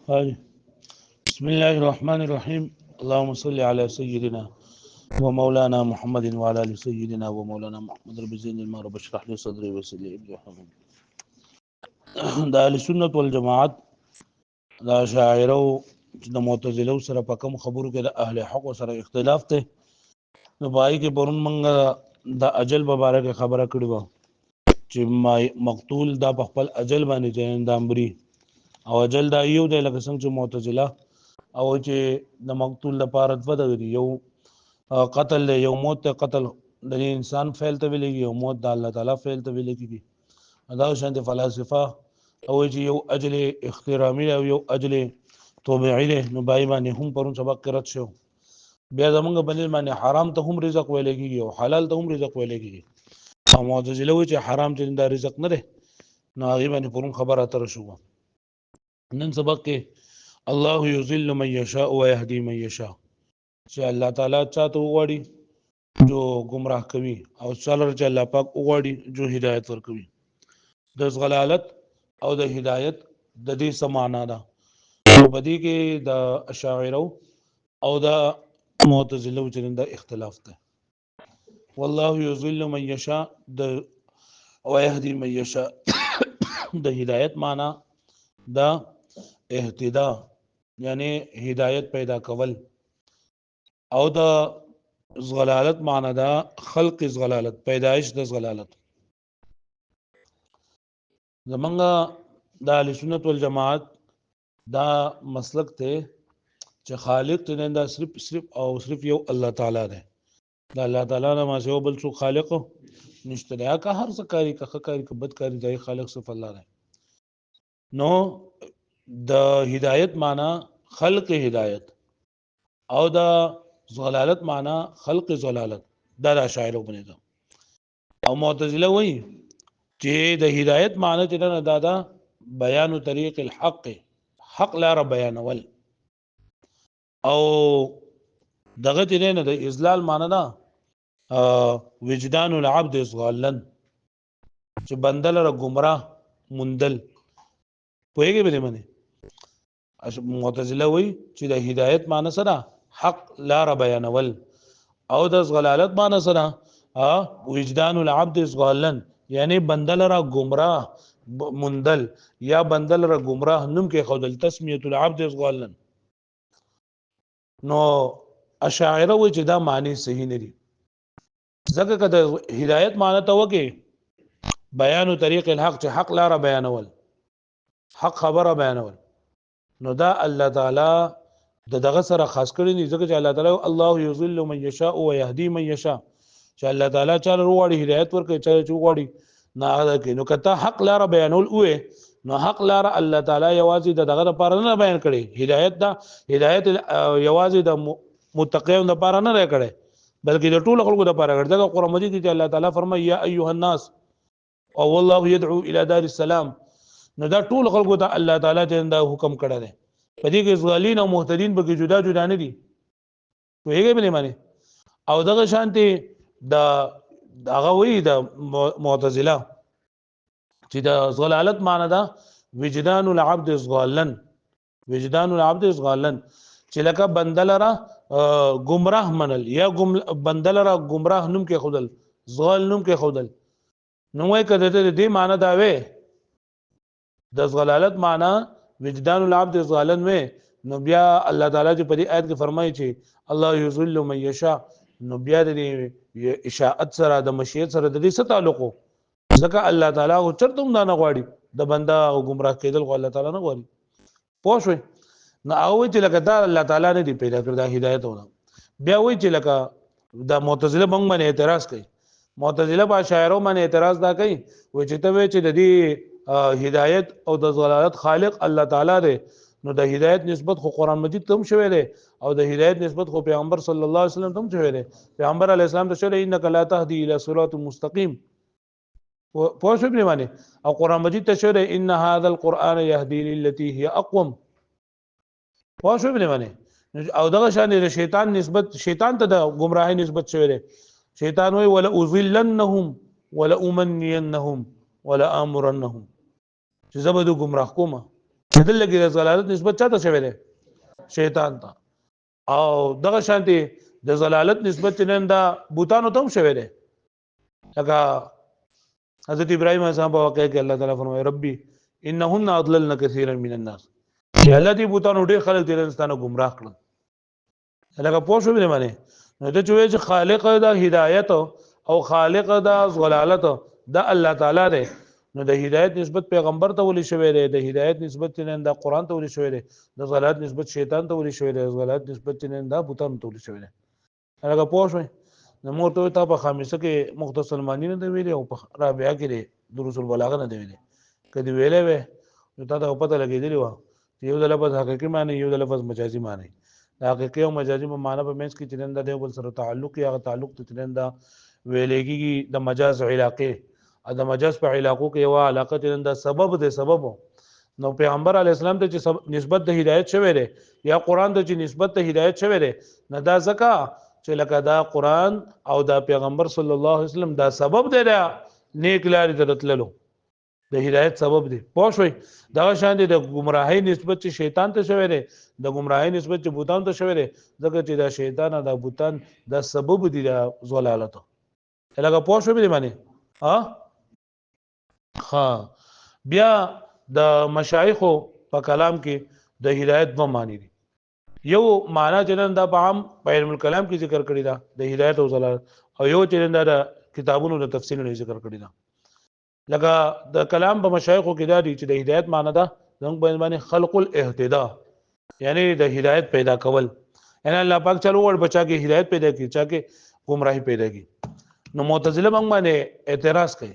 هاي. بسم الله الرحمن الرحيم. اللهم صل على سيدنا ومولانا محمد وعلى ال سيدنا ومولانا محمد رب زين الماء رب اشرح لي صدري ويسر لي امري واحلل دا اهل سنت والجماعت دا شاعرو چې د معتزله سره په کوم خبرو کې د اهل حق سره اختلاف ته نو پای کې پرون منګه د اجل مبارک خبره کړې و چې مقتول دا په خپل اجل باندې جنان دامبري او اجل دا یو دی لکه څنګه چې معتزله او چې د مقتول لپاره دوه دی یو قتل یو موت ته قتل د انسان فعل ته ویلېږي یو موت د الله تعالی فعل ته ویلېږي دا شانت فلسفه او چې یو اجل اخترامی او یو اجل طبيعي دی نو بای باندې هم پرون سبق کرت شو بیا زمونږ بنل باندې حرام ته هم رزق ویلېږي او حلال ته هم رزق ویلېږي او معتزله وی چې حرام چې دا رزق نه دی نو هغه باندې پرون خبره اتر شو نن سبق کې الله یذل من یشاء و یهدی من یشاء چې الله تعالی چاته وغواړي جو گمراه کوي او څلور چې الله پاک وغواړي جو هدایت ورکوي د ضلالت او د هدایت د دې سمانا ده په دې کې د اشاعره او د معتزله چې د اختلاف ده والله یذل من یشاء د او یهدی من یشاء د هدایت معنا دا اهتدا یعنی هدایت پیدا کول او د ضلالت معنا دا خلق ضلالت پیدائش د ضلالت زمونږه د اهل سنت والجماعت دا مسلک ته چې خالق ته دا صرف او صرف یو الله تعالی دی دا الله تعالی نه ما سیو بل څو خالق نشته دا که هر څه کاری که خکاری که بدکاری دی خالق صرف الله دی نو د هدایت معنا خلق هدایت او د ضلالت معنا خلق ضلالت دا شاعر وبنه او معتزله وایي چې د هدایت معنی چې نه دادا بیان طریق الحق حق لار بیانول او دغه چې نه د اذلال معنی نه وجدان العبد صغالن چې بندل را گمراه مندل پوهیږي به منه معتزله وایي چې د هدایت معنی سره حق لار بیانول او د ضلالت معنی سره وجدان العبد صغالن یعنی بندل را گمراه مندل یا بندل را گمراه نم کې خودل تسمیه العبد صغالن نو اشاعره و چې دا معنی صحیح نه دي ځکه کده هدایت معنی ته وکي بیان طریق الحق چې حق لار بیانول حق خبره بیانول نو دا الله تعالی دغه سره خاص کړی نه ځکه چې الله تعالی الله یذل من یشاء و یهدی من یشاء چې الله تعالی چاله وروړي هدایت ورکړي چې وغواړي نه هغه کې نو کته حق لار بیانول وې نو حق لار الله تعالی یوازې دغه لپاره نه بیان کړي هدایت دا هدایت یوازې د متقین لپاره نه کړي بلکې د ټول خلکو لپاره کړي دا قرآن مجید کې الله تعالی فرمایي یا ایها الناس او والله يدعو الى دار السلام نو دا ټول خلکو ته الله تعالی دا حکم کړی دی په دې کې ظالمین او مهتدین به جدا جدا نه دي وایي به نه معنی او دغه شانتي دغه وی د معتزله چې د ضلالت معنی دا وجدان العبد صغالن وجدان العبد صغالن چې لکه بندل را گمراه منل یا بندل را گمراه نوم کې خودل ضال نوم کې خودل نو وای کده دې معنی دا وې د ضلالت معنی وجدان العبد صغالن وې نو بیا الله تعالی چې په دې آیت کې فرمایي چې الله یذل من یشاء نو بیا د اشاعت سره د مشیت سره د دې څه تعلق ځکه الله تعالی او چرته هم نه غواړي د بندا او گمراه کېدل خو الله تعالی نه غواړي پوه شئ نو او چې لکه دا الله تعالی نه دی پیدا کړ دا هدایت ونه بیا وایي چې لکه د معتزله بنګ باندې اعتراض کوي معتزله با شاعرو باندې اعتراض دا کوي وایي چې ته وایي چې د دې هدایت او د ضلالت خالق الله تعالی دی نو د هدایت نسبت خو قرآن مجید ته هم شوی دی او د هدایت نسبت خو پیغمبر صلی الله علیه وسلم ته هم شوی دی پیغمبر علیه السلام ته شوی انک لا تهدی الی صراط مستقیم پوه شو به معنی او قرآن مجید ته شوی دی ان هذا القرآن يهدي للتي هي اقوم پوه شو به معنی او دغه شان د شیطان نسبت شیطان ته د گمراهی نسبت شوی دی شیطان وی ولا اذلنهم ولا امنينهم ولا امرنهم چې زبدو گمراه کومه دلته کې ضلالت نسبت چاته شوی دی شیطان ته او دغه شانتي د ضلالت نسبت نن دا بوتانو ته هم شوی دی لکه حضرت ابراهيم السلام په واقع کې الله تعالی فرمایي ربي انهن اضللن كثيرا من الناس یا الله دې بوتانو ډېر خلک دې انسانو گمراه کړل لکه پوه شو به معنی نو ته چې خالق د هدایت او خالق د ضلالت د الله تعالی دی نو د هدایت نسبت پیغمبر ته ولي شوی دی د هدایت نسبت نن د قران ته ولي شوی دی د ضلالت نسبت شیطان ته ولي شوی دی د ضلالت نسبت نن د بوتانو ته ولي شوی دی هغه پوه شو نو مور ته په خامسه کې مختصر معنی نه دی ویلي او په رابعه کې دروس البلاغه نه دی ویلي کدی ویلې وې نو تا ته پته لګېدلی و یو د لفظ حقیقي معنی یو د لفظ مجازي معنی د حقیقي او مجازي په معنی په منځ کې چې د یو بل سره تعلق یا تعلق ته چې د ویلېږي د مجاز علاقه د مجاز په علاقو کې یو علاقه چې د سبب د سبب نو پیغمبر علی السلام ته چې نسبت د هدایت شوی دی یا قران ته چې نسبت د هدایت شوی دی نه دا زکه چې لکه دا قران او دا پیغمبر صلی الله علیه وسلم دا سبب دی دا نیک لارې ته راتللو د هدایت سبب دی پوه شئ دغه شان دی د گمراهۍ نسبت چې شیطان ته شوی دی د گمراهۍ نسبت چې بوتان ته شوی دی ځکه چې دا شیطان او دا بوتان دا سبب دی د ضلالت لکه پوه شئ به معنی ها بیا د مشایخو په کلام کې د هدایت دوه معنی دي یو معنا چې دا په عام په علم الکلام کې ذکر کړی دا د هدایت او ضلالت او یو چې دا کتابونو د تفصیل نه ذکر کړی دا لکه د کلام په مشایخو کې دا دي چې د هدایت معنی دا زموږ باندې خلق الاهتداء یعنی د هدایت پیدا کول یعنی الله پاک چلو ور بچا کې هدایت پیدا کی چا کې گمراهی پیدا کی نو معتزله موږ باندې اعتراض کوي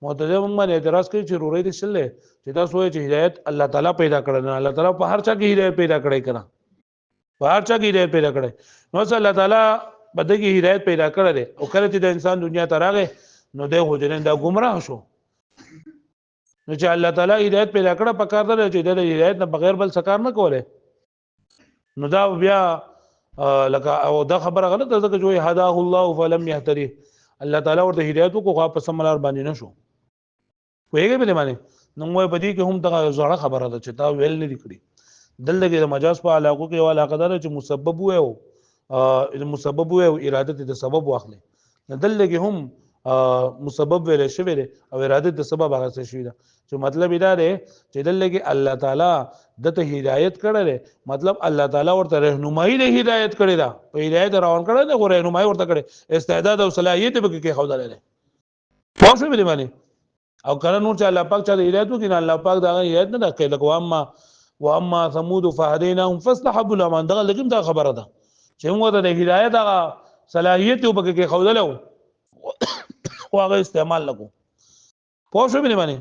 معتزله موږ باندې اعتراض کوي چې رورې دي سله چې تاسو چې هدایت الله تعالی پیدا کړل الله تعالی په هر چا کې هدایت پیدا کړی کړه په هر چا کې هدایت پیدا کړی نو صلی الله تعالی بده کې هدایت پیدا کړل او کله چې د انسان دنیا ته راغی نو د هوجرن دا گمراه شو نو چې الله تعالی هدایت پیدا کړه په کار ده چې د هدایت نه بغیر بل څه کار نه کوله نو دا بیا لکه او دا خبره غلطه ده چې هداه الله فلم يهتدي الله تعالی ورته هدایت کو خو په سملار باندې نشو وایي به معنی نو موږ په دې کې هم دا زړه خبره ده چې تا ویل نه کړی دلته کې د مجاز په علاقو کې یو علاقه ده چې مسبب وي او مسبب وي او اراده د سبب واخلي دلته کې هم مسبب ویل شوی دی او اراده د سبب هغه څه شوی ده چې مطلب دا دی چې دلته کې الله تعالی دته هدایت کړل مطلب الله تعالی ورته رهنمایي د هدایت کړی دا په هدایت روان کړل د رهنمایي ورته کړی استعداد او صلاحیت به کې خوده لري خو څه به معنی او کله نور چې الله پاک چا د هدایت وکړي الله پاک دا هدایت نه کوي لکه واما ثمود فهديناهم فاستحبوا الامان دغه لګم دا خبره ده چې موږ د هدایت هغه صلاحیت او بګه کې خوده لو او هغه استعمال لګو پوه شو به معنی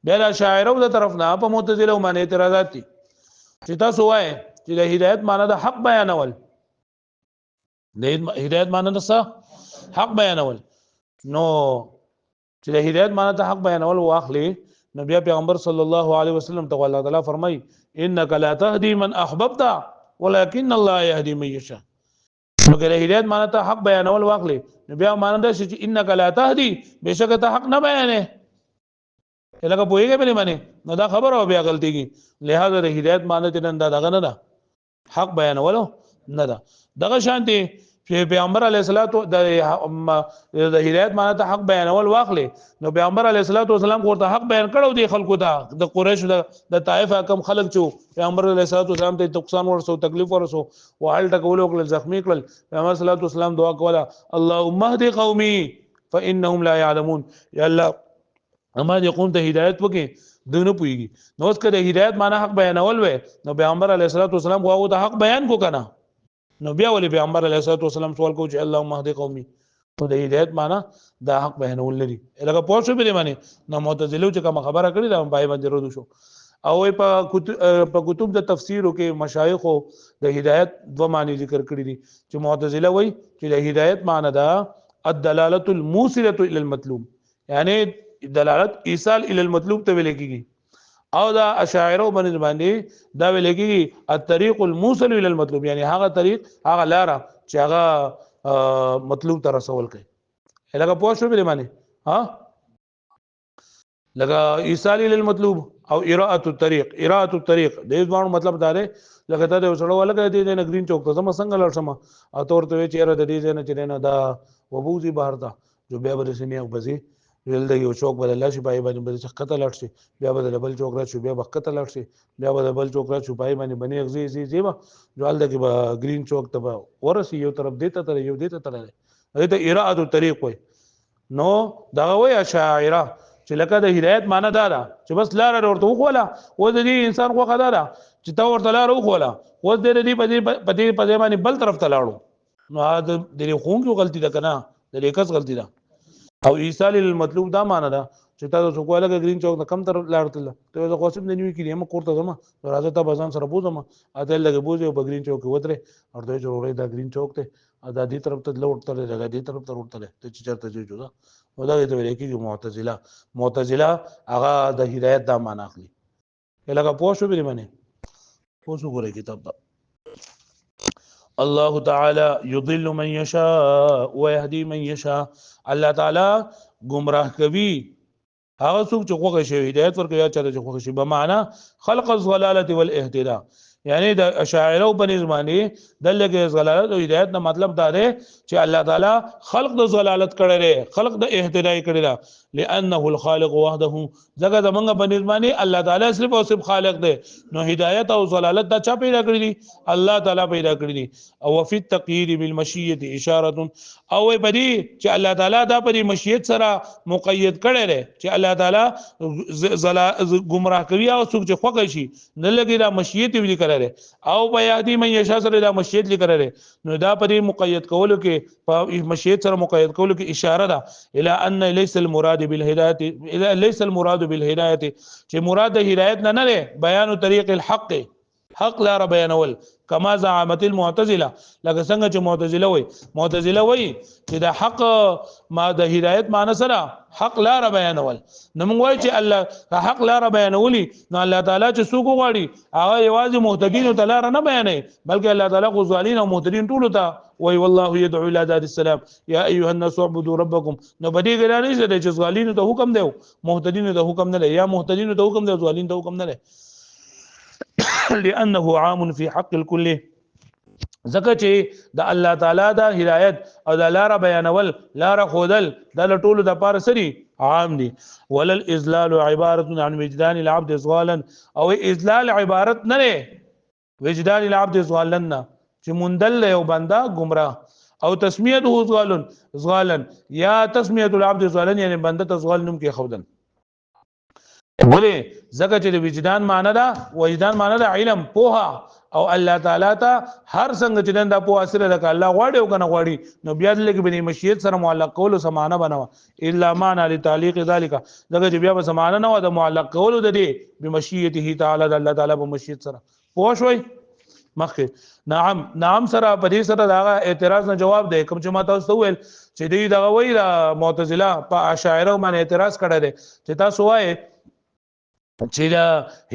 بیا د شاعرو د طرف نه په معتزله باندې اعتراضات دي چې تاسو وایي چې د هدایت معنی د حق بیانول د هدایت معنی د څه حق بیانول نو چې د هدایت معنی د حق بیانول واخلي نو بیا پیغمبر صلی الله علیه وسلم ته الله تعالی فرمای انک لا تهدی من احببت ولكن الله يهدي من يشاء نو که د هدایت معنی ته حق بیانول واخلي نو بیا معنی دا چې انک لا تهدی بشک ته حق نه بیانې لکه پوهیږي په معنی نو دا خبره بیا غلطیږي لہذا د هدایت معنی ته نن دا دغه نه ده حق بیانول نه ده دغه شانتي چې پیغمبر علیه الصلاۃ د هدایت معنی ته حق بیانول واخلي نو پیغمبر علیه الصلاۃ والسلام ورته حق بیان کړو دی خلکو ته د قریش د طائف کم خلک چې پیغمبر علیه الصلاۃ والسلام ته نقصان ورسو تکلیف ورسو وحال ټکول کړل زخمی کړل پیغمبر صلی الله علیه وسلم دعا کوله اللهم اهد قومي فانهم لا يعلمون یا الله اما دې قوم ته هدایت وکي دونه پويږي نو اس کده هدایت معنی حق بیانول وې نو پیغمبر علیه الصلاۃ والسلام هغه ته حق بیان کو کنه نو بیا ولې پیغمبر علیه الصلاۃ والسلام سوال کو چې اللهم اهد قومي په د هدایت معنی دا حق بیانول لري لکه پوه شو به معنی نو معتزله چې کوم خبره کړی دا پای باندې رود شو او په کتب د تفسیر کې مشایخ د هدایت دوه معنی ذکر کړی دي چې معتزله وایي چې د هدایت معنی دا الدلاله الموصله الى المطلوب یعنی دلالت ایصال الى المطلوب ته ویل کیږي او دا اشاعره باندې دا ویل کیږي الطريق الموصل الى المطلوب یعنی هغه طریق هغه لار چې هغه مطلوب ته رسول کوي لکه پوه شو به معنی ها لکه ایصال الى المطلوب او اراءه الطريق اراءه الطريق دې ځوانو مطلب دا دی لکه ته د وسړو ولګه دې نه گرین چوک ته زما څنګه لړ شم او تور ته چیرې د دې نه چې نه دا وبوزي بهر ته جو بیا به سینې او بزي ویل د یو چوک بل الله شي پای باندې بل څه کته لړ شي بیا به بل چوک را شي بیا به کته لړ شي بیا به بل چوک را شي پای باندې بني غزي زی زیبا جو ال دغه گرین چوک ته ورسي یو طرف دیته تر یو دیته تر دې ته اراءه الطريق وي نو دا وای اشاعره چې لکه د هدایت معنی دا ده چې بس لار ورته وخوله و د دې انسان خو خدا ده چې تا ورته لار وخوله و د دې په دې باندې بل طرف ته لاړو نو دا د خون کې غلطي ده کنه د لیکس غلطي ده او ایصال المطلوب دا معنی ده چې تا د سکواله گرین چوک نه کم تر لاړتل ته د قاسم نه نیوي کړي هم کوړه زما راځه ته بازان سره بوزم اته لګي بوزي په گرین چوک وتره اور دوی جوړې دا گرین چوک ته ادا دې طرف ته لوټ تر دې طرف ته وروټه ته چې چرته جوړ دا ودا دې ویل کېږي معتزله هغه د هدایت دا معنی اخلي لکه پوه شو به منه پوه شو ګورې کتاب دا الله تعالی یضل من یشاء ويهدي من یشاء الله تعالی گمراه کوي هغه څوک چې خوښ شي هدایت ورکوي یا چې خوښ شي به معنا خلق الضلاله والاهتداء یعنی د اشاعره په نظمانی دلته ضلالت او هدایت نه مطلب دا دی چې الله تعالی خلق د ضلالت کړي لري خلق د اهتداء کړي لا لانه الخالق وحده ځکه زمونږ په نظمانی الله تعالی صرف او صرف خالق دی نو هدایت او ضلالت دا چا پیدا کړی دي الله تعالی پیدا کړی دي او فی التقیید بالمشیه اشاره او بدی چې الله تعالی دا په مشیت سره مقید کړي لري چې الله تعالی گمراه کوي او څوک چې خوښ شي نه لګي دا مشیت ویل کړي او بیادی من یشا سره د مشیت لیکره نو دا پرې مقید کولو کې په مشیت سره مقید کولو کې اشاره ده الی ان ليس المراد بالهدایه ليس المراد بالهدایه چې مراد د هدایت نه نه بیان طریق الحق حق لار بیانول کما زعامت المعتزله لکه څنګه چې معتزله وای چې د حق ما د هدایت معنی سره حق لار بیانول نو موږ وای چې الله حق لار بیانولي نو الله تعالی چې څوک غواړي هغه یوازې مهتدین او لار نه بیانوي بلکې الله تعالی خو ظالمین او مهتدین ټول ته وای والله يدعو الى دار السلام يا ايها الناس اعبدوا ربكم نو بدی ګرانې چې ظالمین ته حکم دی مهتدین ته حکم نه دی یا مهتدین ته حکم دی ظالمین ته حکم نه دی لانه عام في حق الكل زکه چې د الله تعالی دا هدایت او د لار بیانول لار خودل د ټولو د پاره سری عام دي ولل اذلال عباره عن وجدان العبد صغالا او اذلال عبارت نه وجدان العبد صغالا چې مندل یو بندا گمراه او تسمیته صغالا یا تسمیه العبد صغالا یعنی بنده ته صغال نوم کې خودن ولې زکه چې د وجدان معنی دا وجدان معنی دا علم پوها او الله تعالی ته هر څنګه چې دا په اثر د الله غواړي او کنه غواړي نو بیا د لګ بني مشیت سره معلق کول سمانه بنوا الا معنی لتعلیق ذلك دغه چې بیا به سمانه نه و د معلق کول د دې بمشیته تعالی د الله تعالی په مشیت سره پوه شوي مخکې نعم سره په دې سره دا اعتراض نه جواب دی کوم چې ما تاسو ویل چې دوی دغه وی د معتزله په اشاعره باندې اعتراض کړی دی چې تاسو وایي چې د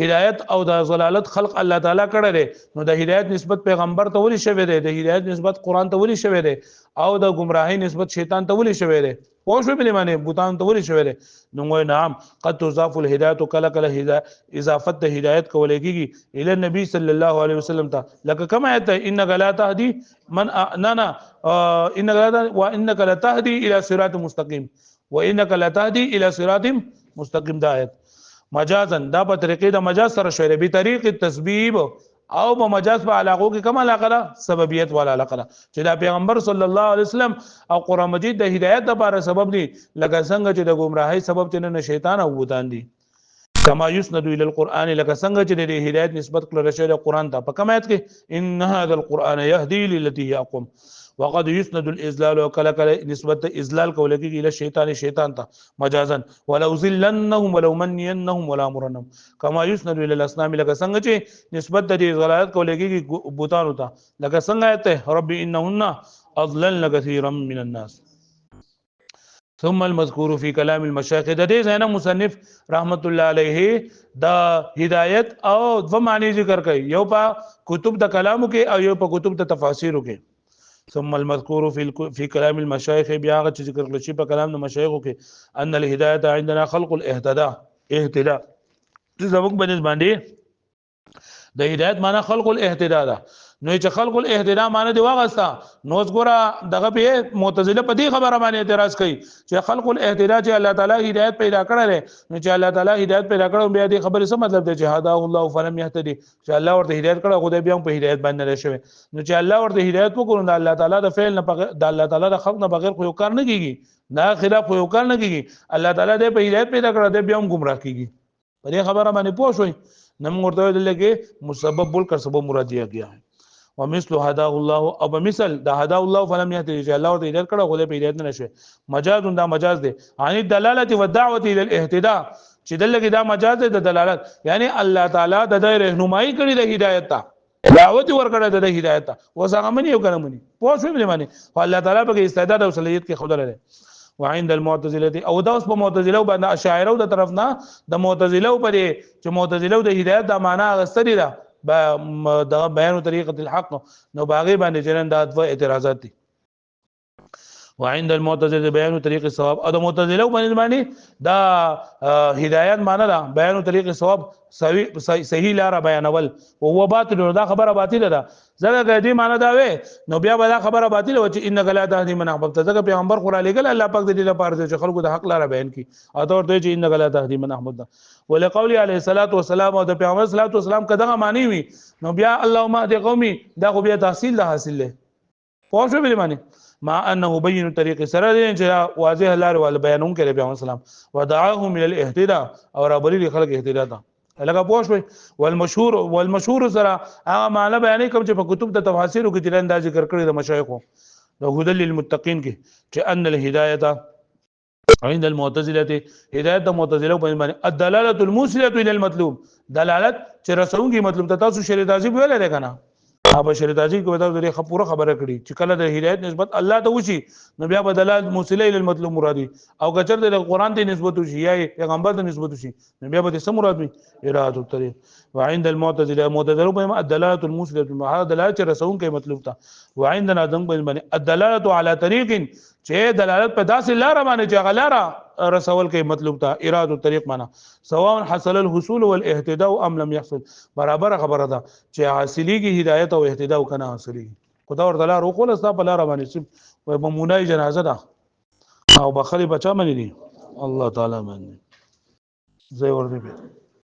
هدایت او د ضلالت خلق الله تعالی کړی دی نو د هدایت نسبت پیغمبر ته ولي شوی دی د هدایت نسبت قران ته ولي شوی دی او د گمراهی نسبت شیطان ته ولي شوی دی پوه شو په معنی بوتان ته ولي شوی دی نو وای نعم قد تضاف الهدایت کله کله اضافت د هدایت کولای کیږي ال نبی صلی الله علیه وسلم ته لکه کما ایت انک لا تهدی من نه وانک لا تهدی الى صراط مستقیم وانک لا تهدی الى صراط مستقیم دا آیت مجازن دا په طریقې د مجاز سره شوی به طریق التسبیب او په مجاز په علاقو کې کوم علاقه ده سببیت والا علاقه ده چې دا پیغمبر صلی الله علیه وسلم او قران مجید د هدایت لپاره سبب دي لکه څنګه چې د گمراهۍ سبب چې نه شیطان او بوتان دي کما یسند الى القران لکه څنګه چې د هدایت نسبت کړل شوی د قران ته په کوم آیت کې ان هذا القران يهدي للتي هي اقوم وقد يسند الاذلال وكل نسبت اذلال کول کېږي الى شیطان ته مجازا ولو ذلنهم ولو منينهم ولا امرنهم كما يسند الى الاصنام لکه څنګه چې نسبت د ضلالت کول کېږي بوتانو ته لکه څنګه آیت رب انهن اضللن كثيرا من الناس ثم المذكور في كلام المشايخ د دې زنه مصنف رحمت الله علیه دا هدایت او دو معنی ذکر کوي یو په کتب د کلامو کې او یو په کتب د تفاسیرو کې ثم المذكور في كلام المشايخ بیا غ چې ذکر کړل شي په کلام د مشایخو کې ان الهدایت عندنا خلق الاهتداء زموږ بنس باندې د هدایت معنا خلق الاهتداء ده نو چې خلق الاهتداء معنا دی واغستا نو ګوره دغه به معتزله په دې خبره باندې اعتراض کوي چې خلق الاهتداء چې الله تعالی هدایت پیدا کړل نو چې الله تعالی هدایت پیدا کړو بیا دې خبره څه مطلب دی چې هدا الله فلم يهتدي چې الله ورته هدایت کړو خدای بیا په هدایت باندې راشوي نو چې الله ورته هدایت وکړو د الله تعالی د فعل نه د الله تعالی د خلق نه بغیر خو کار نه کیږي دا خلاف خو کار نه کیږي الله تعالی دې په هدایت پیدا کړو دې بیا هم گمراه کیږي په دې خبره باندې پوه شوي نم ورته دلته کې مسبب بول کر سبب مراد دیا گیا ہے ومثل هدا الله او بمثل دا هدا الله فلم يهتدي چې الله ورته هدایت کړو خو په هدایت نه نشي مجاز دا مجاز دی عن الدلاله والدعوه الى الاهتداء چې دلته دا مجاز دی د دلالت یعنی الله تعالی د رهنمایي کړي د هدایت ته دعوت ورکړه د هدایت ته وسغه منی یو کنه منی پوه شو به معنی الله تعالی په استعداد او صلاحیت کې خود لري وعند المعتزله او دا اوس په معتزله باندې اشاعره د طرف نه د معتزله په دې چې معتزله د هدایت د معنا غستري ده د بیان طریقه الحق نو باغی باندې جنن د ادو اعتراضات دي وعند المعتزله بیان طریق الصواب او د معتزله باندې دا هدایت معنا ده بیان طریق الصواب صحیح لار بیانول او هو باطل دا خبره باطله ده زګه دې معنا دا وې نو بیا به دا خبره باطله و چې انک لا تهدی من احببت زګه پیغمبر قران لګل الله پاک دې لپاره چې خلکو د حق لار بیان کی او ته ورته چې انک لا تهدی من احببت ولقول علیه الصلاۃ والسلام او د پیغمبر صلی الله علیه وسلم کداغه معنی وي نو بیا اللهم اهد قومي دا خو بیا تحصیل ده حاصل له پوه شو به معنی مع انه بين طريق سره دې چې واضح لار ول بیانون کړي پیغمبر سلام ودعاهم الى الاهتداء او ربري خلق اهتداء ته لکه پوه شوي والمشهور سره هغه معنی بیانې کوم چې په کتب د تفاسیر کې چې دا ذکر کړی د مشایخو د هدى للمتقین کې چې ان الهدايه عند المعتزله هدایت د معتزله باندې الدلاله الموصله الى المطلوب دلالت چې رسونګي مطلب ته تاسو شریعت تعظیم ویل لري کنه اب شریعت تعظیم کې ودا د پوره خبره کړي چې کله د هدایت نسبت الله ته وشي نو بیا بدلات موصله الى المطلوب مرادي او کچر د قران ته نسبت وشي یا پیغمبر ته نسبت وشي نو بیا به څه مراد وي اراده الطريق وعند المعتزله معتزله الدلاله الموصله هذا دلاله رسون کې مطلب تا وعندنا ذنب باندې الدلاله على طريق چې دلالت په داسې لار باندې چې غلاره رسول کې مطلب تا اراده الطريق معنا سواء حصل الحصول والاهتداء ام لم يحصل برابر خبره ده چې حاصلي کې هدایت او اهتداء کنه حاصلي خدا ور دلار او خلاص په لار باندې ممونای جنازه ده او بخلی بچا منی دي الله تعالی باندې زي ور دي